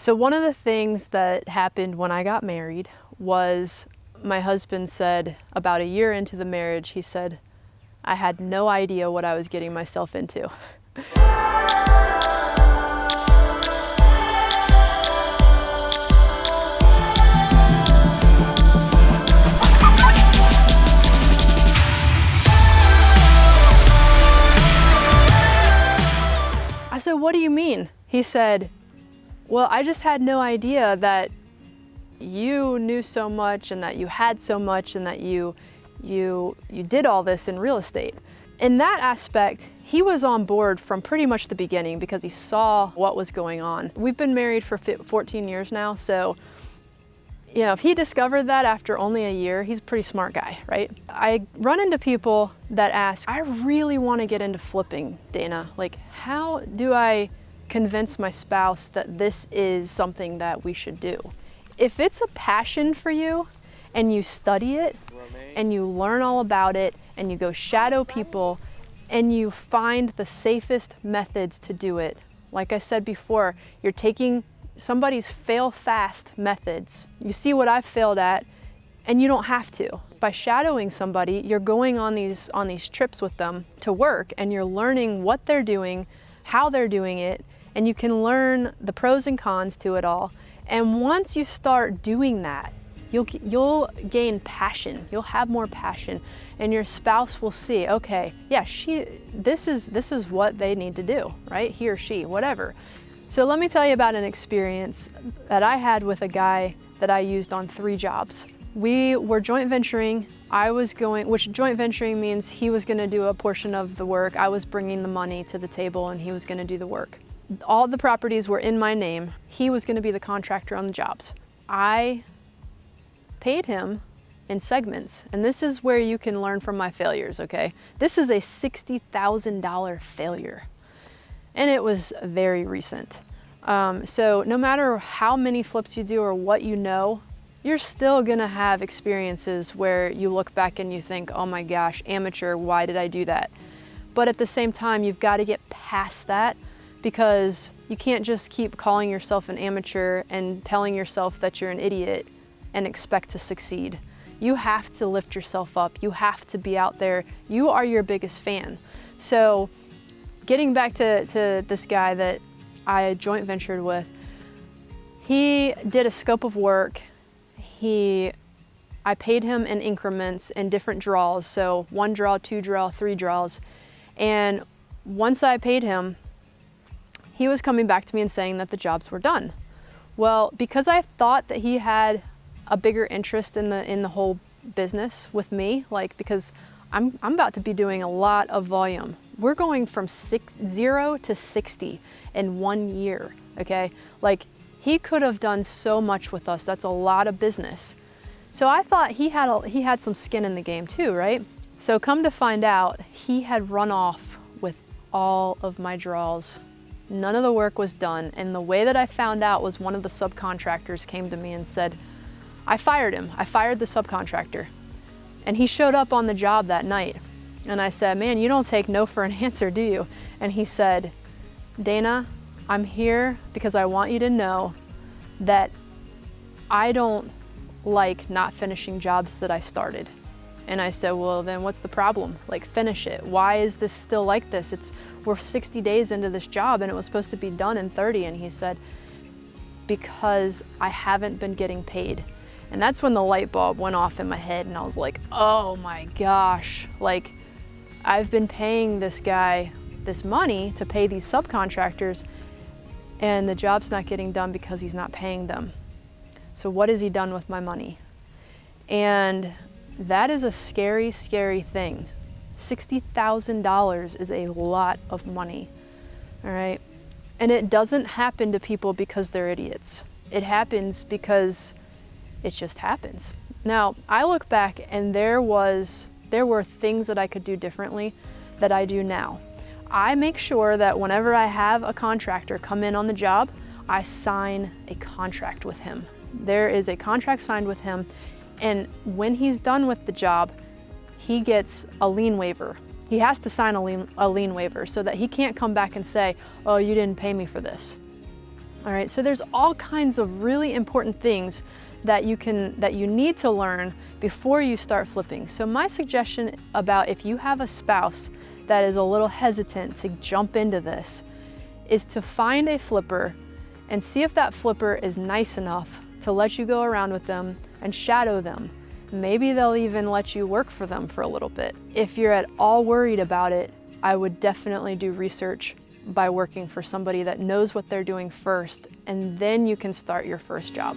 So one of the things that happened when I got married was my husband said about a year into the marriage, he said, I had no idea what I was getting myself into. I said, what do you mean? He said, well, I just had no idea that you knew so much and that you had so much and that you did all this in real estate. In that aspect, he was on board from pretty much the beginning because he saw what was going on. We've been married for 14 years now, so if he discovered that after only a year, he's a pretty smart guy, right? I run into people that ask, I really want to get into flipping, Dana. Like, how do I convince my spouse that this is something that we should do? If it's a passion for you and you study it and you learn all about it and you go shadow people and you find the safest methods to do it, like I said before, you're taking somebody's fail fast methods. You see what I've failed at and you don't have to. By shadowing somebody, you're going on these trips with them to work and you're learning what they're doing, how they're doing it, and you can learn the pros and cons to it all. And once you start doing that, you'll gain passion. You'll have more passion, and your spouse will see, okay, yeah, this is what they need to do, right? He or she, whatever. So let me tell you about an experience that I had with a guy that I used on 3 jobs. We were joint venturing. Which joint venturing means he was going to do a portion of the work. I was bringing the money to the table, and he was going to do the work. All the properties were in my name. He was going to be the contractor on the jobs. I paid him in segments, and this is where you can learn from my failures, okay? This is a $60,000 failure, and it was very recent. So no matter how many flips you do or what you know, you're still gonna have experiences where you look back and you think, oh my gosh, amateur, why did I do that? But at the same time, you've got to get past that, because you can't just keep calling yourself an amateur and telling yourself that you're an idiot and expect to succeed. You have to lift yourself up. You have to be out there. You are your biggest fan. So getting back to this guy that I joint ventured with, he did a scope of work. I paid him in increments and different draws. So 1 draw, 2 draw, 3 draws. And once I paid him, he was coming back to me and saying that the jobs were done. Well, because I thought that he had a bigger interest in the whole business with me, like, because I'm about to be doing a lot of volume. We're going from 0 to 60 in 1 year, okay? Like, he could have done so much with us. That's a lot of business. So I thought he had some skin in the game too, right? So come to find out, he had run off with all of my draws. None of the work was done. And the way that I found out was one of the subcontractors came to me and said, I fired him. I fired the subcontractor. And he showed up on the job that night. And I said, man, you don't take no for an answer, do you? And he said, Dana, I'm here because I want you to know that I don't like not finishing jobs that I started. And I said, well, then what's the problem? Like, finish it. Why is this still like this? We're 60 days into this job and it was supposed to be done in 30. And he said, because I haven't been getting paid. And that's when the light bulb went off in my head and I was like, oh my gosh, like, I've been paying this guy this money to pay these subcontractors and the job's not getting done because he's not paying them. So what has he done with my money? And that is a scary, scary thing. $60,000 is a lot of money, all right? And it doesn't happen to people because they're idiots. It happens because it just happens. Now, I look back and there were things that I could do differently that I do now. I make sure that whenever I have a contractor come in on the job, I sign a contract with him. There is a contract signed with him, and when he's done with the job, he gets a lien waiver. He has to sign a lien waiver so that he can't come back and say, oh, you didn't pay me for this. All right, so there's all kinds of really important things that you need to learn before you start flipping. So my suggestion about if you have a spouse that is a little hesitant to jump into this is to find a flipper and see if that flipper is nice enough to let you go around with them and shadow them. Maybe they'll even let you work for them for a little bit. If you're at all worried about it, I would definitely do research by working for somebody that knows what they're doing first, and then you can start your first job.